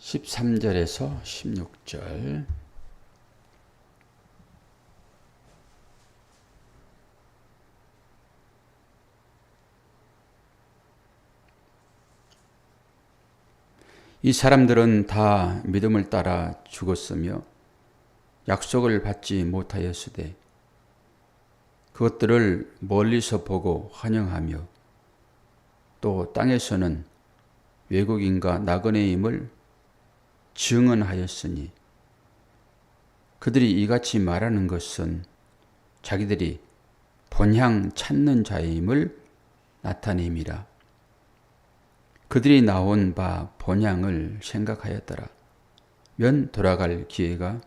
13절에서 16절. 이 사람들은 다 믿음을 따라 죽었으며 약속을 받지 못하였으되 그것들을 멀리서 보고 환영하며 또 땅에서는 외국인과 나그네임을 증언하였으니 그들이 이같이 말하는 것은 자기들이 본향 찾는 자임을 나타냄이라. 그들이 나온 바 본향을 생각하였더라. 면 돌아갈 기회가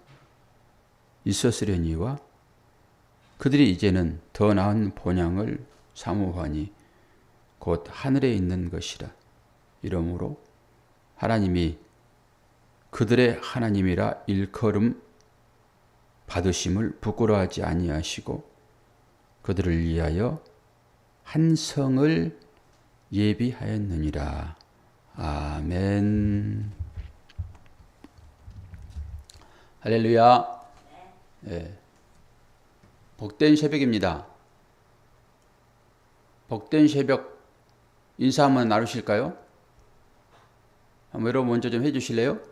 있었으려니와 그들이 이제는 더 나은 본향을 사모하니 곧 하늘에 있는 것이라. 이러므로 하나님이 그들의 하나님이라 일컬음 받으심을 부끄러워하지 아니하시고 그들을 위하여 한 성을 예비하였느니라. 아멘. 할렐루야. 네. 복된 새벽입니다. 복된 새벽 인사 한번 나누실까요? 한번 여러분 먼저 좀 해주실래요?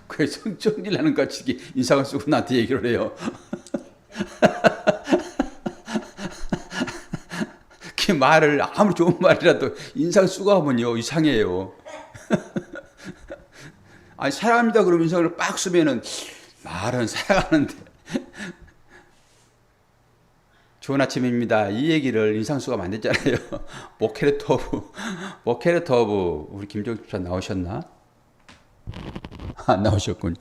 그 성정리라는 것 같이 인상을 쓰고 나한테 얘기를 해요. 그 말을 아무리 좋은 말이라도 인상 쓰고 하면요 이상해요. 아니 사랑합니다 그러면 인상을 빡 쓰면은 말은 사랑하는데 좋은 아침입니다 이 얘기를 인상 쓰고 하면 안 됐잖아요. 보케르토브 우리 김정수 집사 나오셨나? 안 나오셨군요.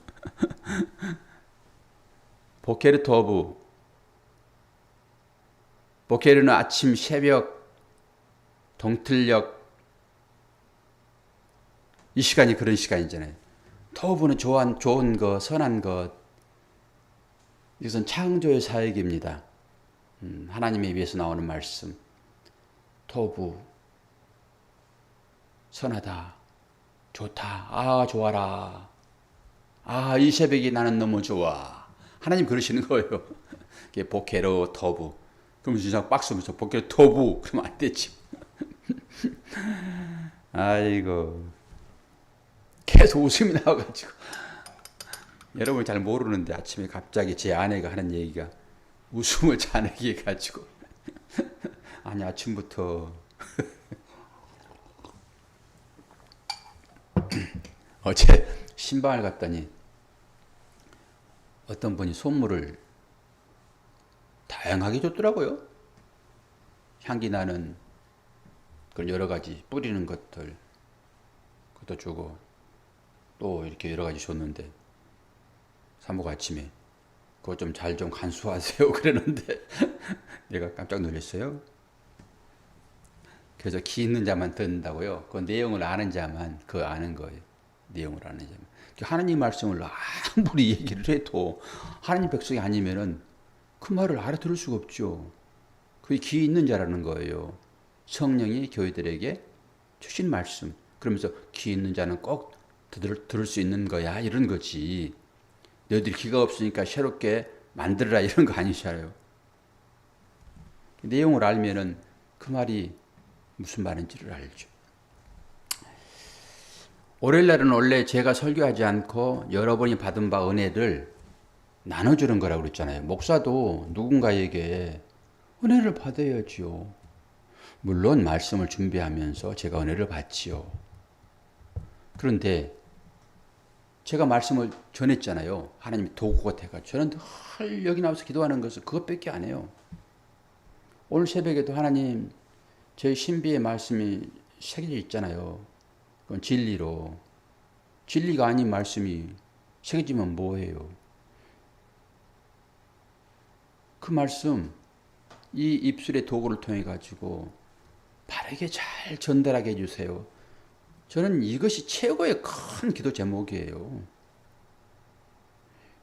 보케르는 아침, 새벽, 동틀녘 이 시간이 그런 시간이잖아요. 토부는 좋은 것, 선한 것. 이것은 창조의 사역입니다. 하나님에 위해서 나오는 말씀. 토부, 선하다, 좋다, 아 좋아라, 아 이 새벽이 나는 너무 좋아. 하나님 그러시는 거예요. 보케르 토부. 그럼 진짜 빡쓰면서 보케르 토부 그러면 안 되지. 아이고 계속 웃음이 나와가지고 여러분이 잘 모르는데 아침에 갑자기 제 아내가 하는 얘기가 웃음을 자내게 해가지고 아니 아침부터 어제 신방을 갔더니 어떤 분이 선물을 다양하게 줬더라고요. 향기 나는 그런 여러 가지 뿌리는 것들 그것도 주고 또 이렇게 여러 가지 줬는데 사모가 아침에 그거 좀 잘 좀 간수하세요 그랬는데 내가 깜짝 놀랐어요. 그래서 기 있는 자만 듣는다고요. 그 내용을 아는 자만 그 아는 거예요. 내용을 아는 자만. 하나님 말씀을 아무리 얘기를 해도 하나님 백성이 아니면은 그 말을 알아들을 수가 없죠. 그게 귀 있는 자라는 거예요. 성령이 교회들에게 주신 말씀. 그러면서 귀 있는 자는 꼭 들을 수 있는 거야 이런 거지. 너희들이 귀가 없으니까 새롭게 만들어라 이런 거 아니잖아요. 내용을 알면은 그 말이 무슨 말인지를 알죠. 월요일날은 원래 제가 설교하지 않고 여러분이 받은 바 은혜를 나눠주는 거라고 그랬잖아요. 목사도 누군가에게 은혜를 받아야지요. 물론 말씀을 준비하면서 제가 은혜를 받지요. 그런데 제가 말씀을 전했잖아요. 하나님이 도구가 돼가지고 저는 늘 여기 나와서 기도하는 것은 그것밖에 안 해요. 오늘 새벽에도 하나님 저희 신비의 말씀이 새겨져 있잖아요. 그건 진리로. 진리가 아닌 말씀이 새겨지면 뭐예요? 그 말씀 이 입술의 도구를 통해 가지고 바르게 잘 전달하게 해주세요. 저는 이것이 최고의 큰 기도 제목이에요.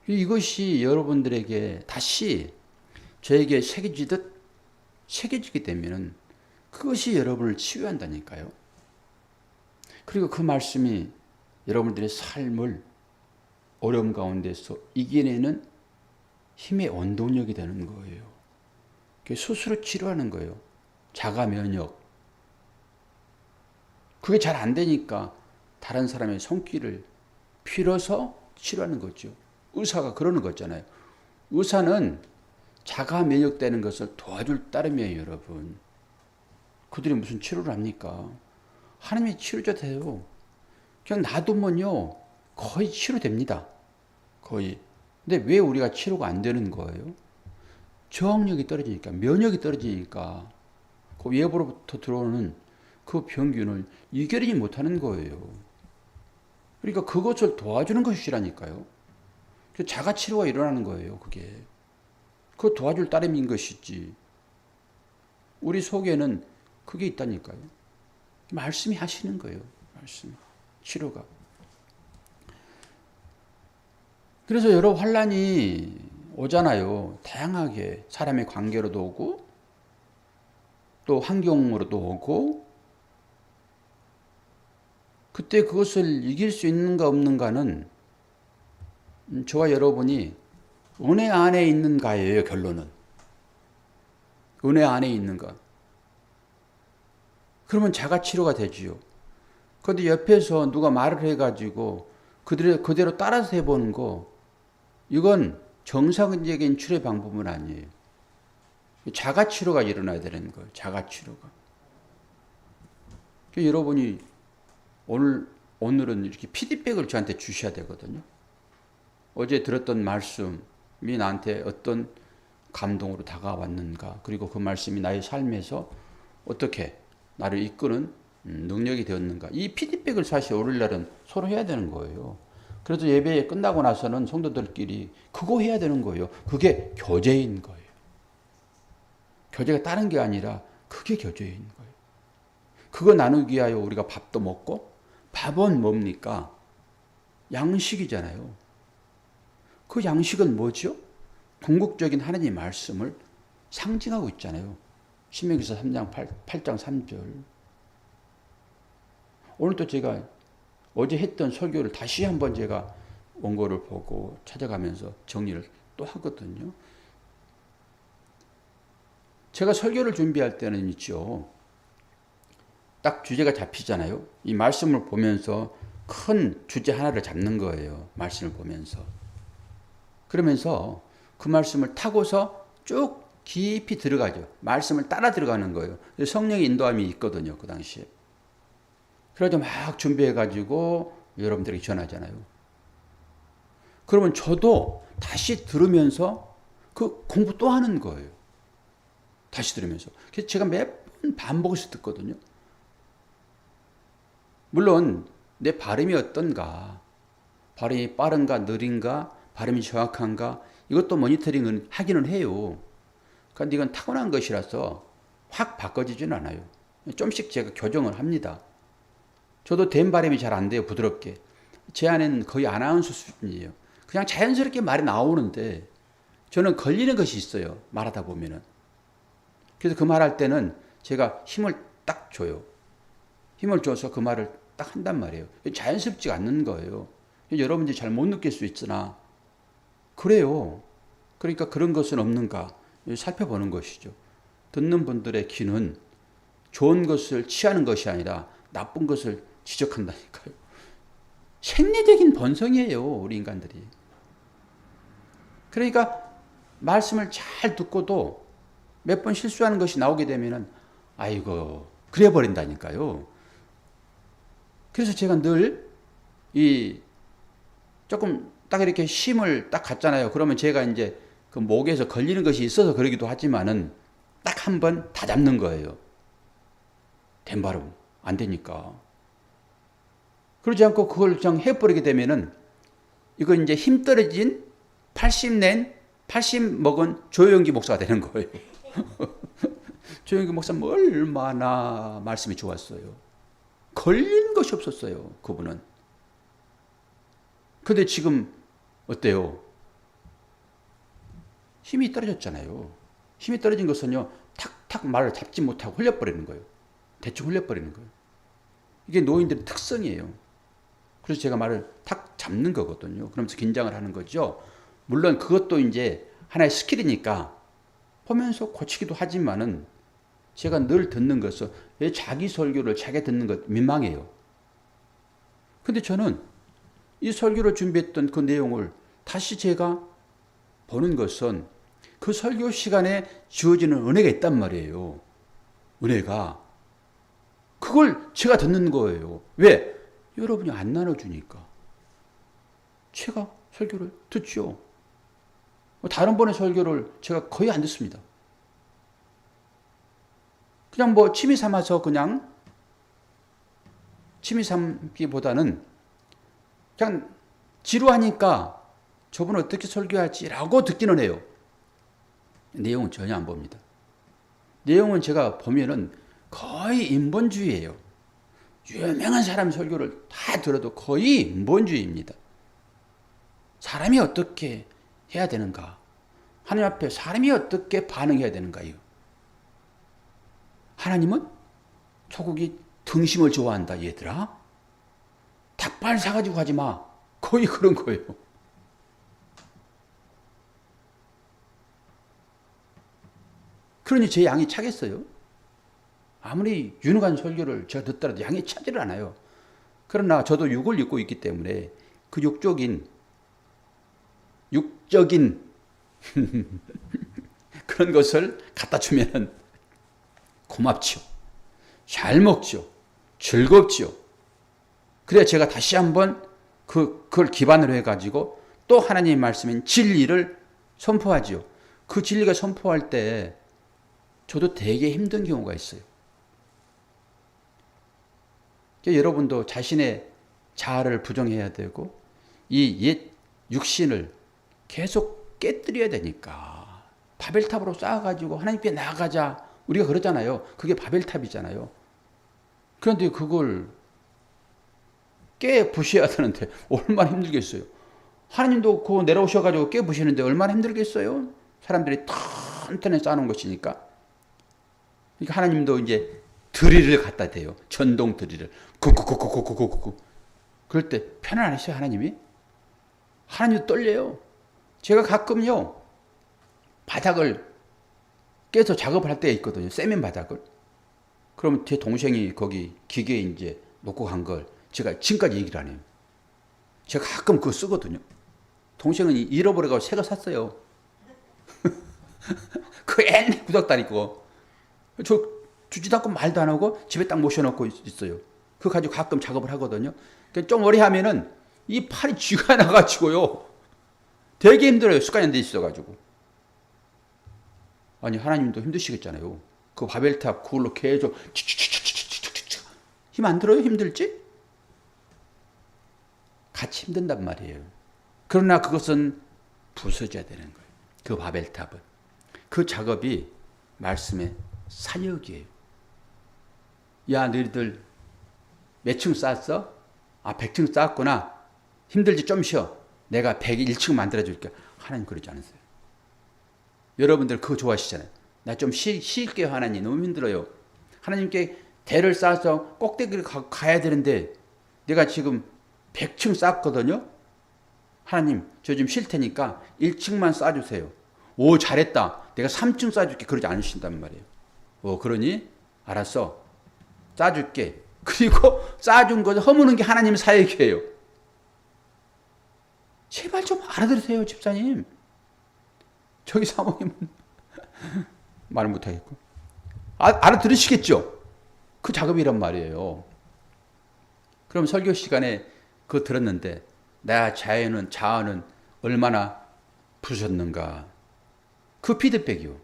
이것이 여러분들에게 다시 저에게 새겨지게 되면 그것이 여러분을 치유한다니까요. 그리고 그 말씀이 여러분들의 삶을 어려움 가운데서 이겨내는 힘의 원동력이 되는 거예요. 스스로 치료하는 거예요. 자가 면역. 그게 잘 안 되니까 다른 사람의 손길을 빌어서 치료하는 거죠. 의사가 그러는 거잖아요. 의사는 자가 면역되는 것을 도와줄 따름이에요, 여러분. 그들이 무슨 치료를 합니까? 하나님이 치료자 돼요. 그냥 놔두면요, 거의 치료됩니다. 거의. 근데 왜 우리가 치료가 안 되는 거예요? 저항력이 떨어지니까, 면역이 떨어지니까, 그 외부로부터 들어오는 그 병균을 이겨내지 못하는 거예요. 그러니까 그것을 도와주는 것이라니까요. 자가 치료가 일어나는 거예요, 그게. 그거 도와줄 따름인 것이지. 우리 속에는 그게 있다니까요. 말씀이 하시는 거예요, 말씀. 치료가. 그래서 여러 환란이 오잖아요. 다양하게 사람의 관계로도 오고 또 환경으로도 오고 그때 그것을 이길 수 있는가 없는가는 저와 여러분이 은혜 안에 있는가예요, 결론은. 은혜 안에 있는가. 그러면 자가 치료가 되지요. 그런데 옆에서 누가 말을 해가지고 그대로 따라서 해보는 거, 이건 정상적인 치료의 방법은 아니에요. 자가 치료가 일어나야 되는 거예요. 자가 치료가. 여러분이 오늘은 이렇게 피드백을 저한테 주셔야 되거든요. 어제 들었던 말씀이 나한테 어떤 감동으로 다가왔는가, 그리고 그 말씀이 나의 삶에서 어떻게 나를 이끄는 능력이 되었는가. 이 피드백을 사실 오늘날은 서로 해야 되는 거예요. 그래서 예배 끝나고 나서는 성도들끼리 그거 해야 되는 거예요. 그게 교제인 거예요. 교제가 다른 게 아니라 그게 교제인 거예요. 그거 나누기 위하여 우리가 밥도 먹고, 밥은 뭡니까? 양식이잖아요. 그 양식은 뭐죠? 궁극적인 하나님의 말씀을 상징하고 있잖아요. 신명기서 3장 8장 3절. 오늘 또 제가 어제 했던 설교를 다시 한번 제가 원고를 보고 찾아가면서 정리를 또 하거든요. 제가 설교를 준비할 때는 있죠. 딱 주제가 잡히잖아요. 이 말씀을 보면서 큰 주제 하나를 잡는 거예요. 말씀을 보면서. 그러면서 그 말씀을 타고서 쭉 깊이 들어가죠. 말씀을 따라 들어가는 거예요. 성령의 인도함이 있거든요, 그 당시에. 그래서 막 준비해가지고 여러분들에게 전하잖아요. 그러면 저도 다시 들으면서 그 공부 또 하는 거예요. 다시 들으면서. 그래서 제가 몇 번 반복해서 듣거든요. 물론 내 발음이 어떤가, 발음이 빠른가 느린가, 발음이 정확한가, 이것도 모니터링은 하기는 해요. 그런데 이건 타고난 것이라서 확 바꿔지지는 않아요. 좀씩 제가 교정을 합니다. 저도 된 발음이 잘 안 돼요, 부드럽게. 제 안에는 거의 아나운서 수준이에요. 그냥 자연스럽게 말이 나오는데 저는 걸리는 것이 있어요, 말하다 보면은. 그래서 그 말할 때는 제가 힘을 딱 줘요. 힘을 줘서 그 말을 딱 한단 말이에요. 자연스럽지가 않는 거예요. 여러분들이 잘 못 느낄 수 있으나 그래요. 그러니까 그런 것은 없는가 살펴보는 것이죠. 듣는 분들의 귀는 좋은 것을 취하는 것이 아니라 나쁜 것을 지적한다니까요. 생리적인 본성이에요, 우리 인간들이. 그러니까 말씀을 잘 듣고도 몇 번 실수하는 것이 나오게 되면은 아이고 그래 버린다니까요. 그래서 제가 늘 조금 딱 이렇게 힘을 딱 갖잖아요. 그러면 제가 이제 그 목에서 걸리는 것이 있어서 그러기도 하지만은 딱 한 번 다 잡는 거예요. 된 발음 안 되니까. 그러지 않고 그걸 그냥 해버리게 되면은 이거 이제 힘 떨어진 80 먹은 조영기 목사가 되는 거예요. 조영기 목사 얼마나 말씀이 좋았어요. 걸린 것이 없었어요, 그분은. 근데 지금 어때요? 힘이 떨어졌잖아요. 힘이 떨어진 것은요, 탁탁 말을 잡지 못하고 흘려버리는 거예요. 대충 흘려버리는 거예요. 이게 노인들의 특성이에요. 그래서 제가 말을 탁 잡는 거거든요. 그러면서 긴장을 하는 거죠. 물론 그것도 이제 하나의 스킬이니까 보면서 고치기도 하지만은 제가 늘 듣는 것은 왜 자기 설교를 자기가 듣는 것 민망해요. 근데 저는 이 설교를 준비했던 그 내용을 다시 제가 보는 것은 그 설교 시간에 주어지는 은혜가 있단 말이에요. 은혜가. 그걸 제가 듣는 거예요. 왜? 여러분이 안 나눠주니까. 제가 설교를 듣죠. 다른 분의 설교를 제가 거의 안 듣습니다. 그냥 뭐 취미 삼아서 그냥 취미 삼기보다는 그냥 지루하니까 저분 어떻게 설교할지라고 듣기는 해요. 내용은 전혀 안 봅니다. 내용은 제가 보면은 거의 인본주의예요. 유명한 사람 설교를 다 들어도 거의 인본주의입니다. 사람이 어떻게 해야 되는가? 하나님 앞에 사람이 어떻게 반응해야 되는가요? 하나님은 소고기 등심을 좋아한다, 얘들아. 닭발 사가지고 가지 마. 거의 그런 거예요. 그러니 제 양이 차겠어요? 아무리 유능한 설교를 제가 듣더라도 양이 차지를 않아요. 그러나 저도 육을 입고 있기 때문에 그 육적인 그런 것을 갖다 주면 고맙죠. 잘 먹죠. 즐겁죠. 그래야 제가 다시 한번 그걸 기반으로 해가지고 또 하나님의 말씀인 진리를 선포하죠. 그 진리가 선포할 때 저도 되게 힘든 경우가 있어요. 여러분도 자신의 자아를 부정해야 되고 이 옛 육신을 계속 깨뜨려야 되니까 바벨탑으로 쌓아가지고 하나님께 나아가자 우리가 그러잖아요. 그게 바벨탑이잖아요. 그런데 그걸 깨부셔야 되는데 얼마나 힘들겠어요. 하나님도 그거 내려오셔가지고 깨부시는데 얼마나 힘들겠어요. 사람들이 튼튼히 쌓아놓은 것이니까. 그러니까 하나님도 이제 드릴을 갖다 대요. 전동 드릴을. 쿡쿡쿡쿡쿡쿡쿡. 그럴 때 편안하시죠, 하나님이? 하나님도 떨려요. 제가 가끔요, 바닥을 깨서 작업을 할 때가 있거든요. 세면 바닥을. 그러면 제 동생이 거기 기계에 이제 놓고 간 걸 제가 지금까지 얘기를 안 해요. 제가 가끔 그거 쓰거든요. 동생은 잃어버려가지고 새거 샀어요. 그 옛날 구닥다리 거. 저 주지도 않고 말도 안 하고 집에 딱 모셔놓고 있어요. 그거 가지고 가끔 작업을 하거든요. 좀 오래 하면은 이 팔이 쥐가 나가지고요. 되게 힘들어요. 습관이 안 돼 있어가지고. 아니, 하나님도 힘드시겠잖아요. 그 바벨탑 그걸로 계속 힘 안 들어요? 힘들지? 같이 힘든단 말이에요. 그러나 그것은 부서져야 되는 거예요. 그 바벨탑은. 그 작업이 말씀의 사역이에요. 야, 너희들 몇 층 쌓았어? 아, 100층 쌓았구나. 힘들지 좀 쉬어. 내가 101층 만들어줄게. 하나님 그러지 않으세요. 여러분들 그거 좋아하시잖아요. 나 좀 쉴게요, 하나님. 너무 힘들어요. 하나님께 대를 쌓아서 꼭대기를 가야 되는데 내가 지금 100층 쌓았거든요. 하나님, 저 좀 쉴 테니까 1층만 쌓아주세요. 오, 잘했다. 내가 3층 쌓아줄게. 그러지 않으신단 말이에요. 그러니? 알았어. 쌓아줄게. 그리고 쌓아준 거 허무는 게 하나님의 사역이에요. 제발 좀 알아들으세요, 집사님. 저기 사모님은 말을 못하겠고. 알아들으시겠죠? 그 작업이란 말이에요. 그럼 설교 시간에 그거 들었는데 나 자아는 얼마나 부셨는가. 그 피드백이요.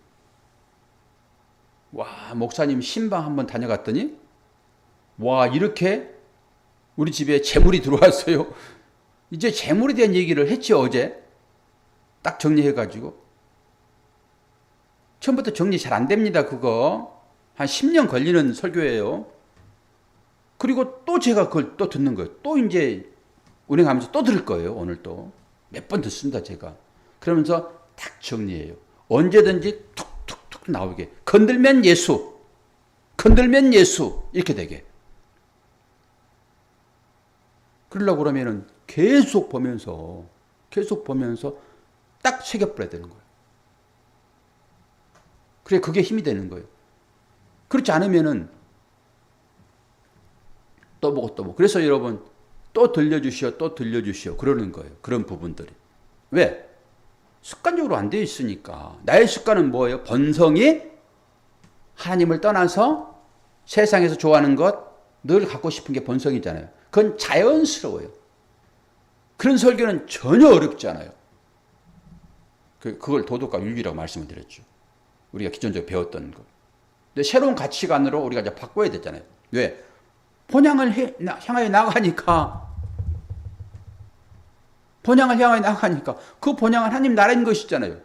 와, 목사님 신방 한번 다녀갔더니 와, 이렇게 우리 집에 재물이 들어왔어요. 이제 재물에 대한 얘기를 했지, 어제. 딱 정리해가지고. 처음부터 정리 잘 안 됩니다, 그거. 한 10년 걸리는 설교예요. 그리고 또 제가 그걸 또 듣는 거예요. 또 이제 운행하면서 또 들을 거예요, 오늘 또. 몇 번 듣습니다, 제가. 그러면서 딱 정리해요. 언제든지 툭툭툭 나오게. 건들면 예수. 건들면 예수. 이렇게 되게. 그러려고 그러면은 계속 보면서 딱 새겨버려야 되는 거예요. 그래, 그게 힘이 되는 거예요. 그렇지 않으면은 또 보고 또 보고. 그래서 여러분, 또 들려주시오. 그러는 거예요. 그런 부분들이. 왜? 습관적으로 안 되어 있으니까. 나의 습관은 뭐예요? 본성이 하나님을 떠나서 세상에서 좋아하는 것, 늘 갖고 싶은 게 본성이잖아요. 그건 자연스러워요. 그런 설교는 전혀 어렵지 않아요. 그걸 도덕과 윤리라고 말씀을 드렸죠. 우리가 기존적으로 배웠던 거. 근데 새로운 가치관으로 우리가 이제 바꿔야 되잖아요. 왜? 본향을 향하여 나가니까 그 본향은 하나님 나라인 것이잖아요.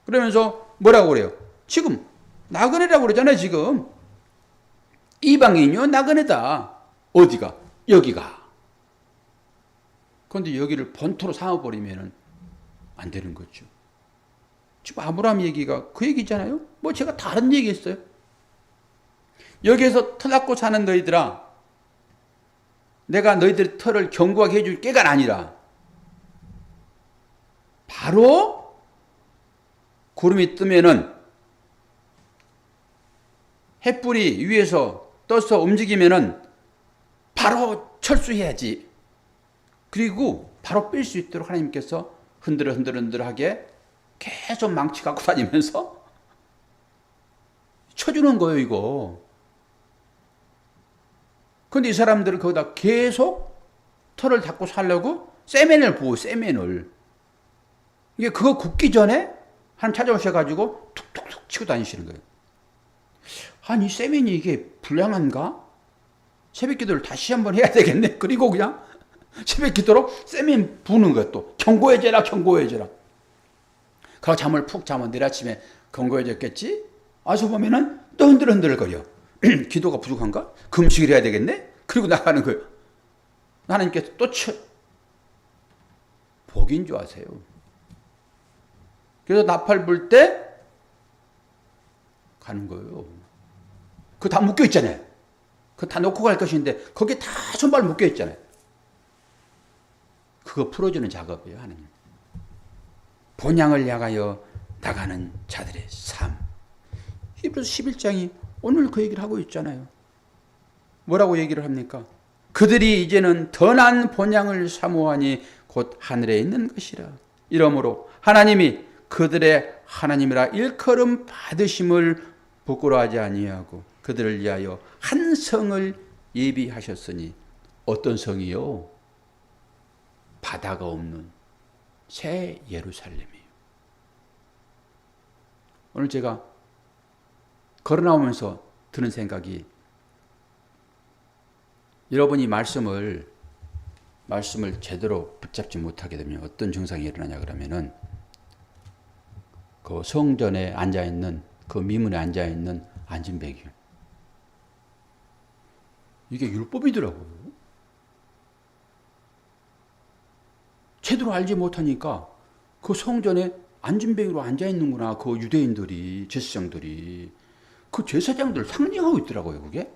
그러면서 뭐라고 그래요? 지금 나그네라고 그러잖아요. 지금 이방인이요 나그네다. 어디가? 여기가. 그런데 여기를 본토로 삼아버리면 안 되는 거죠. 지금 아브라함 얘기가 그 얘기잖아요. 뭐 제가 다른 얘기했어요. 여기에서 터 닦고 사는 너희들아, 내가 너희들 터를 견고하게 해줄 게가 아니라 바로 구름이 뜨면은 햇불이 위에서 떠서 움직이면은 바로 철수해야지. 그리고 바로 뺄 수 있도록 하나님께서 흔들흔들하게 계속 망치 갖고 다니면서 쳐주는 거예요, 이거. 근데 이 사람들은 거기다 계속 털을 닦고 살려고 세면을 부어, 세면을. 이게 그거 굽기 전에 한 찾아오셔가지고 툭툭툭 치고 다니시는 거예요. 아니, 세면이 이게 불량한가? 새벽 기도를 다시 한번 해야 되겠네. 그리고 그냥 새벽 기도로 세면 부는 거야, 또. 경고해줘라. 그러고 잠을 푹 자면 내일 아침에 경고해졌겠지? 와서 보면은 또 흔들흔들거려. 기도가 부족한가? 금식을 해야 되겠네? 그리고 나가는 거예요. 하나님께서 또 복인 줄 아세요. 그래서 나팔 불 때 가는 거예요. 그거 다 묶여 있잖아요. 그거 다 놓고 갈 것인데 거기에 다 손발 묶여 있잖아요. 그거 풀어주는 작업이에요, 하나님. 본향을 향하여 나가는 자들의 삶. 히브리서 11장이 오늘 그 얘기를 하고 있잖아요. 뭐라고 얘기를 합니까? 그들이 이제는 더 나은 본향을 사모하니 곧 하늘에 있는 것이라. 이러므로 하나님이 그들의 하나님이라 일컬음 받으심을 부끄러워하지 아니하고 그들을 위하여 한 성을 예비하셨으니. 어떤 성이요? 바다가 없는 새 예루살렘이에요. 오늘 제가 걸어 나오면서 드는 생각이, 여러분이 말씀을 제대로 붙잡지 못하게 되면 어떤 증상이 일어나냐 그러면은, 그 성전에 앉아있는, 그 미문에 앉아있는 안진뱅이요. 이게 율법이더라고요. 제대로 알지 못하니까 그 성전에 안진뱅이로 앉아있는구나. 그 유대인들이, 제사장들이. 그 제사장들을 상징하고 있더라고요, 그게.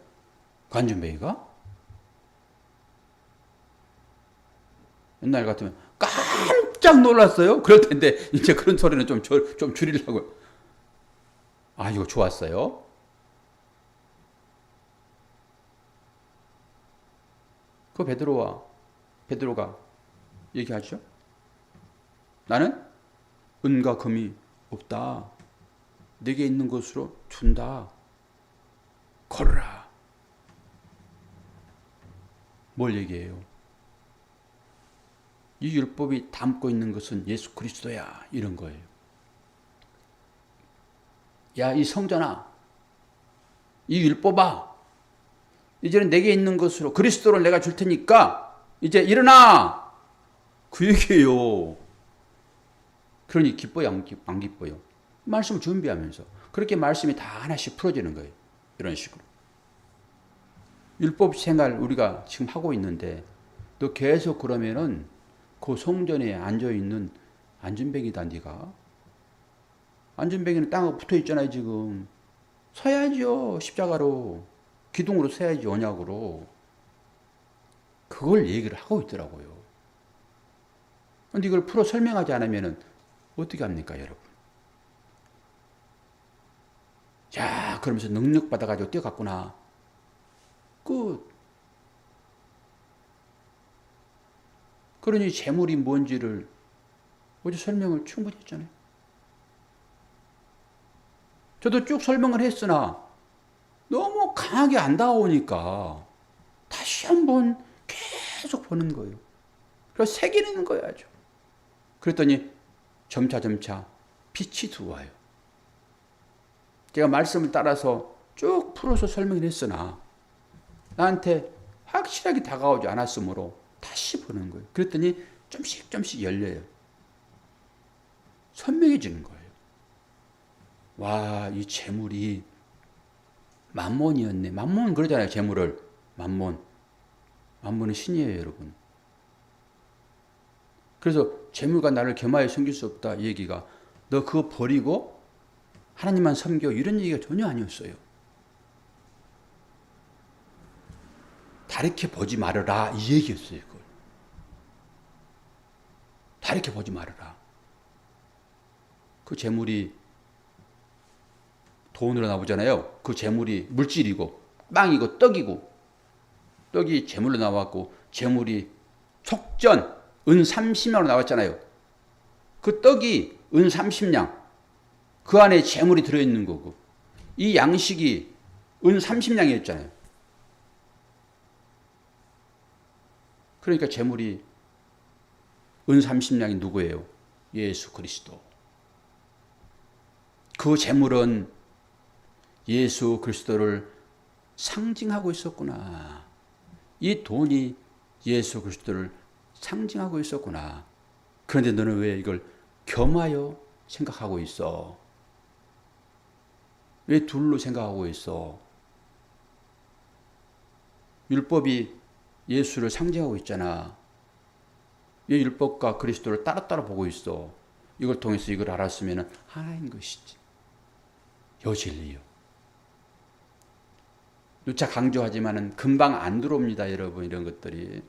그 안진뱅이가. 옛날 같으면 깜짝 놀랐어요. 그럴 텐데 이제 그런 소리는 좀 줄이려고요. 아, 이거 좋았어요. 그 베드로가 얘기하죠. 나는 은과 금이 없다. 내게 있는 것으로 준다. 걸어라. 뭘 얘기해요? 이 율법이 담고 있는 것은 예수 그리스도야. 이런 거예요. 야, 이 성전아, 이 율법아, 이제는 내게 있는 것으로 그리스도를 내가 줄 테니까 이제 일어나. 그 얘기예요. 그러니 기뻐요, 안 기뻐요? 말씀을 준비하면서 그렇게 말씀이 다 하나씩 풀어지는 거예요. 이런 식으로. 율법 생활 우리가 지금 하고 있는데 너 계속 그러면은 그 성전에 앉아있는 안진뱅이다. 네가 안진뱅이는 땅하고 붙어있잖아요. 지금 서야죠. 십자가로, 기둥으로 서야지. 언약으로. 그 그걸 얘기를 하고 있더라고요. 근데 이걸 풀어 설명하지 않으면 어떻게 합니까, 여러분? 야, 그러면서 능력 받아가지고 뛰어갔구나. 끝. 그러니 재물이 뭔지를 어제 설명을 충분히 했잖아요. 저도 쭉 설명을 했으나 너무 강하게 안 다가오니까 다시 한번 계속 보는 거예요. 그래서 새기는 거예요, 아주. 그랬더니 점차 빛이 들어와요. 제가 말씀을 따라서 쭉 풀어서 설명을 했으나 나한테 확실하게 다가오지 않았으므로 다시 보는 거예요. 그랬더니 좀씩 열려요. 선명해지는 거예요. 와, 이 재물이 만몬이었네. 만몬 그러잖아요, 재물을. 만몬은 신이에요, 여러분. 그래서 재물과 나를 겸하여 섬길 수 없다, 이 얘기가. 너 그거 버리고 하나님만 섬겨, 이런 얘기가 전혀 아니었어요. 다르게 보지 말아라, 이 얘기였어요. 그걸. 다르게 보지 말아라. 그 재물이 돈으로 나오잖아요. 그 재물이 물질이고 빵이고 떡이고, 떡이 재물로 나왔고 재물이 속전 은 30냥으로 나왔잖아요. 그 떡이 은 30냥, 그 안에 재물이 들어있는 거고, 이 양식이 은 30냥이었잖아요. 그러니까 재물이 은 30냥이 누구예요? 예수 그리스도. 그 재물은 예수 그리스도를 상징하고 있었구나. 이 돈이 예수 그리스도를 상징하고 있었구나. 그런데 너는 왜 이걸 겸하여 생각하고 있어? 왜 둘로 생각하고 있어? 율법이 예수를 상징하고 있잖아. 왜 율법과 그리스도를 따로따로 보고 있어? 이걸 통해서 이걸 알았으면 하나인 것이지. 요 진리요. 누차 강조하지만은 금방 안 들어옵니다, 여러분. 이런 것들이.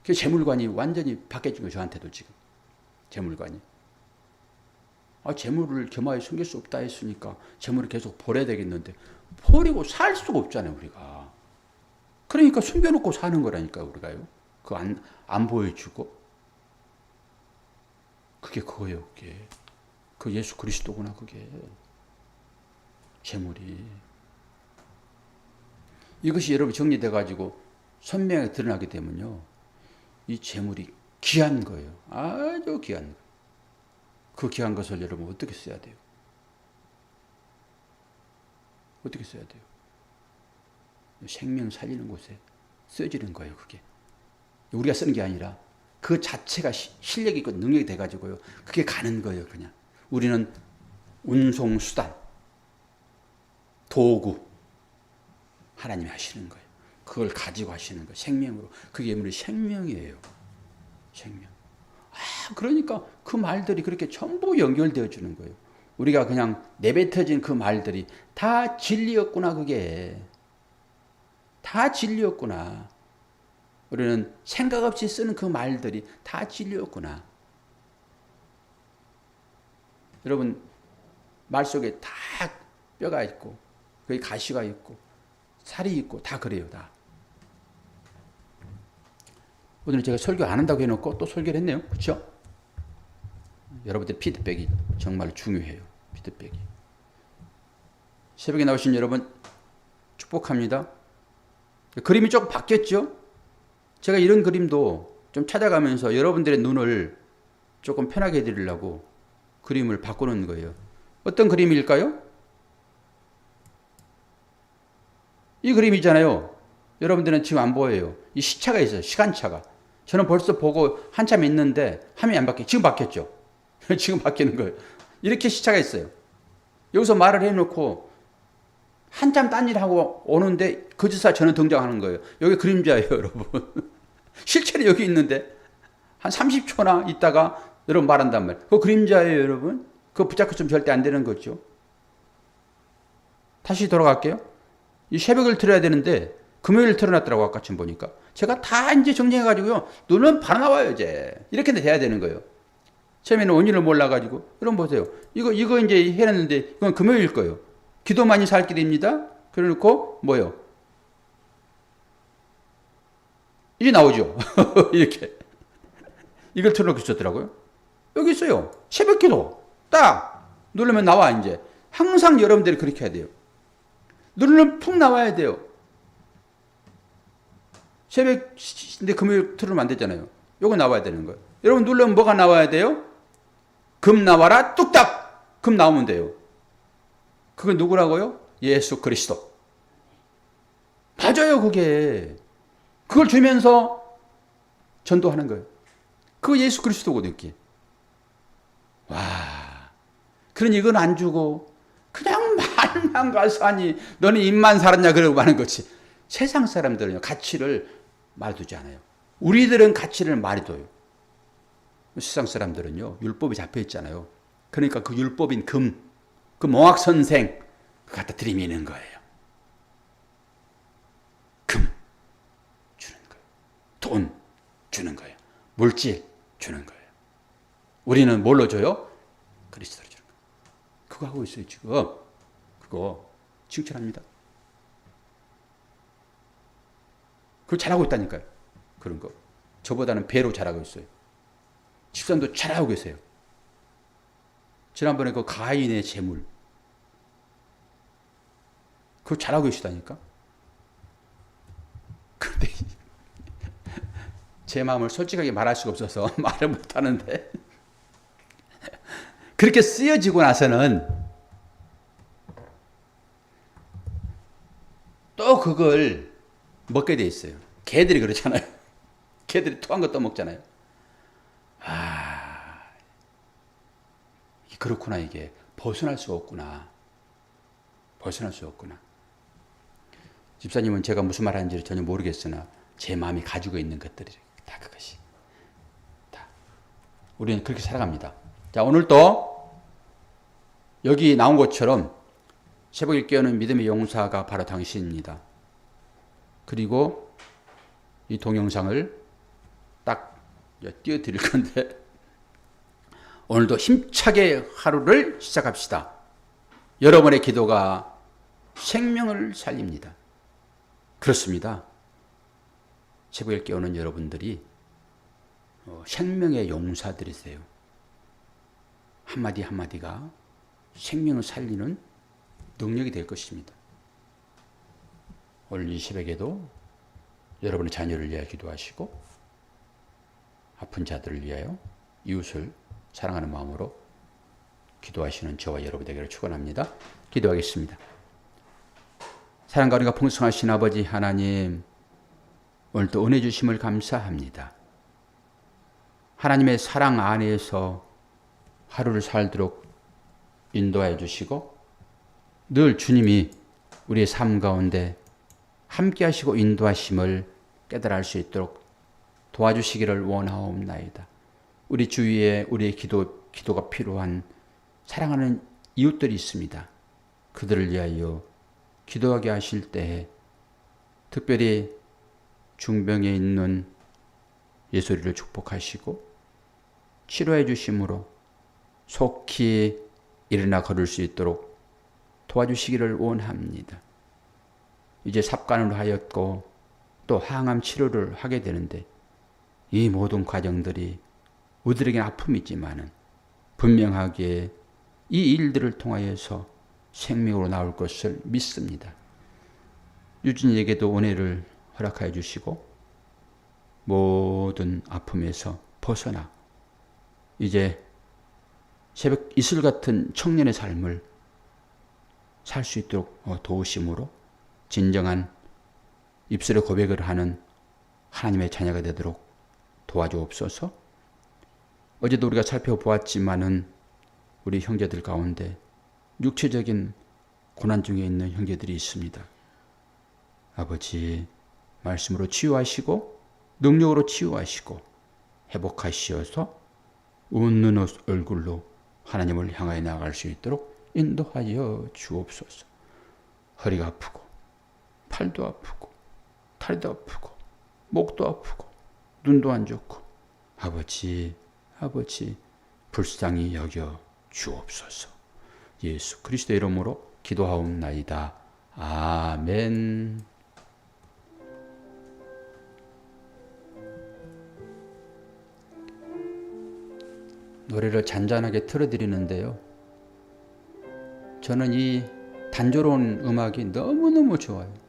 그 재물관이 완전히 바뀌어진 거예요, 저한테도 지금. 재물관이. 재물을 겸하여 숨길 수 없다 했으니까 재물을 계속 버려야 되겠는데, 버리고 살 수가 없잖아요, 우리가. 그러니까 숨겨놓고 사는 거라니까, 우리가요. 그거 안 보여주고. 그게 그거예요, 그게. 그 예수 그리스도구나, 그게. 재물이. 이것이 여러분 정리돼가지고 선명하게 드러나게 되면요, 이 재물이 귀한 거예요. 아주 귀한 거예요. 그 귀한 것을 여러분 어떻게 써야 돼요? 어떻게 써야 돼요? 생명 살리는 곳에 써지는 거예요, 그게. 우리가 쓰는 게 아니라 그 자체가 실력이 있고 능력이 돼가지고요, 그게 가는 거예요, 그냥. 우리는 운송수단, 도구, 하나님이 하시는 거예요. 그걸 가지고 하시는 거예요, 생명으로. 그게 우리 생명이에요. 생명. 그러니까 그 말들이 그렇게 전부 연결되어 주는 거예요. 우리가 그냥 내뱉어진 그 말들이 다 진리였구나, 그게. 다 진리였구나. 우리는 생각 없이 쓰는 그 말들이 다 진리였구나. 여러분, 말 속에 다 뼈가 있고, 거기 가시가 있고, 살이 있고, 다 그래요, 다. 오늘 제가 설교 안 한다고 해놓고 또 설교를 했네요. 그렇죠? 여러분들 피드백이 정말 중요해요. 피드백이. 새벽에 나오신 여러분 축복합니다. 그림이 조금 바뀌었죠? 제가 이런 그림도 좀 찾아가면서 여러분들의 눈을 조금 편하게 해드리려고 그림을 바꾸는 거예요. 어떤 그림일까요? 이 그림이잖아요. 여러분들은 지금 안 보여요. 이 시차가 있어요. 시간차가. 저는 벌써 보고 한참 있는데 화면이 안 바뀌어요. 지금 바뀌었죠? 지금 바뀌는 거예요. 이렇게 시차가 있어요. 여기서 말을 해놓고 한참 딴 일 하고 오는데 그제서 저는 등장하는 거예요. 여기 그림자예요, 여러분. 실체는 여기 있는데 한 30초나 있다가 여러분 말한단 말이에요. 그거 그림자예요, 여러분. 그거 붙잡고 절대 안 되는 거죠. 다시 돌아갈게요. 이 새벽을 들어야 되는데 금요일 틀어놨더라고 아까 좀 보니까. 제가 다 이제 정리해가지고요. 눈은 바로 나와요 이제. 이렇게 돼야 되는 거예요. 처음에는 원인을 몰라가지고 여러분 보세요. 이거 이제 해놨는데 이건 금요일 거예요. 기도만이 살 길입니다. 그래놓고 뭐요? 이게 나오죠. 이렇게. 이걸 틀어놓고 있었더라고요. 여기 있어요. 새벽 기도. 딱 누르면 나와 이제. 항상 여러분들이 그렇게 해야 돼요. 누르면 푹 나와야 돼요. 새벽, 근데 금요일 틀으면 안 되잖아요. 요거 나와야 되는 거예요. 여러분 누르면 뭐가 나와야 돼요? 금 나와라 뚝딱 금 나오면 돼요. 그건 누구라고요? 예수 그리스도. 맞아요 그게. 그걸 주면서 전도하는 거예요. 그거 예수 그리스도거든요. 와. 그러니 이건 안 주고 그냥 말만 가서 하니 너는 입만 살았냐 그러고 하는 거지. 세상 사람들은요 가치를 말두지 않아요. 우리들은 가치를 많이 둬요. 세상 사람들은요 율법이 잡혀 있잖아요. 그러니까 그 율법인 금, 그 몽학 선생 그 갖다 들이미는 거예요. 금 주는 거예요. 돈 주는 거예요. 물질 주는 거예요. 우리는 뭘로 줘요? 그리스도로 주는 거예요. 그거 하고 있어요 지금. 그거 칭찬합니다. 그걸 잘하고 있다니까요. 그런 거. 저보다는 배로 잘하고 있어요. 집사람도 잘하고 계세요. 지난번에 그 가인의 재물. 그거 잘하고 계시다니까. 그런데 제 마음을 솔직하게 말할 수가 없어서 말을 못하는데 그렇게 쓰여지고 나서는 또 그걸 먹게 돼 있어요. 개들이 그렇잖아요. 개들이 토한 거 떠먹잖아요. 아, 그렇구나 이게. 벗어날 수 없구나. 벗어날 수 없구나. 집사님은 제가 무슨 말 하는지 전혀 모르겠으나 제 마음이 가지고 있는 것들이 다 그것이. 다. 우리는 그렇게 살아갑니다. 자, 오늘도 여기 나온 것처럼 새벽을 깨우는 믿음의 용사가 바로 당신입니다. 그리고 이 동영상을 딱 띄워드릴 건데 오늘도 힘차게 하루를 시작합시다. 여러분의 기도가 생명을 살립니다. 그렇습니다. 새벽을 깨우는 여러분들이 생명의 용사들이세요. 한마디 한마디가 생명을 살리는 능력이 될 것입니다. 오늘 이 새벽에도 여러분의 자녀를 위하여 기도하시고 아픈 자들을 위하여 이웃을 사랑하는 마음으로 기도하시는 저와 여러분 되기를 축원합니다. 기도하겠습니다. 사랑과 은혜가 풍성하신 아버지 하나님, 오늘도 은혜 주심을 감사합니다. 하나님의 사랑 안에서 하루를 살도록 인도하여 주시고 늘 주님이 우리의 삶 가운데 함께 하시고 인도하심을 깨달아 알 수 있도록 도와주시기를 원하옵나이다. 우리 주위에 우리의 기도가 필요한 사랑하는 이웃들이 있습니다. 그들을 위하여 기도하게 하실 때에 특별히 중병에 있는 예솔이를 축복하시고 치료해 주심으로 속히 일어나 걸을 수 있도록 도와주시기를 원합니다. 이제 삽관을 하였고 또 항암 치료를 하게 되는데 이 모든 과정들이 우리에게는 아픔이지만은 분명하게 이 일들을 통하여서 생명으로 나올 것을 믿습니다. 유진이에게도 은혜를 허락하여 주시고 모든 아픔에서 벗어나 이제 새벽 이슬 같은 청년의 삶을 살 수 있도록 도우심으로 진정한 입술의 고백을 하는 하나님의 자녀가 되도록 도와주옵소서. 어제도 우리가 살펴보았지만은 우리 형제들 가운데 육체적인 고난 중에 있는 형제들이 있습니다. 아버지, 말씀으로 치유하시고 능력으로 치유하시고 회복하시어서 웃는 얼굴로 하나님을 향하여 나아갈 수 있도록 인도하여 주옵소서. 허리가 아프고 팔도 아프고 다리도 아프고 목도 아프고 눈도 안 좋고 아버지 불쌍히 여겨 주옵소서. 예수 그리스도 이름으로 기도하옵나이다. 아멘. 노래를 잔잔하게 틀어드리는데요. 저는 이 단조로운 음악이 너무너무 좋아요.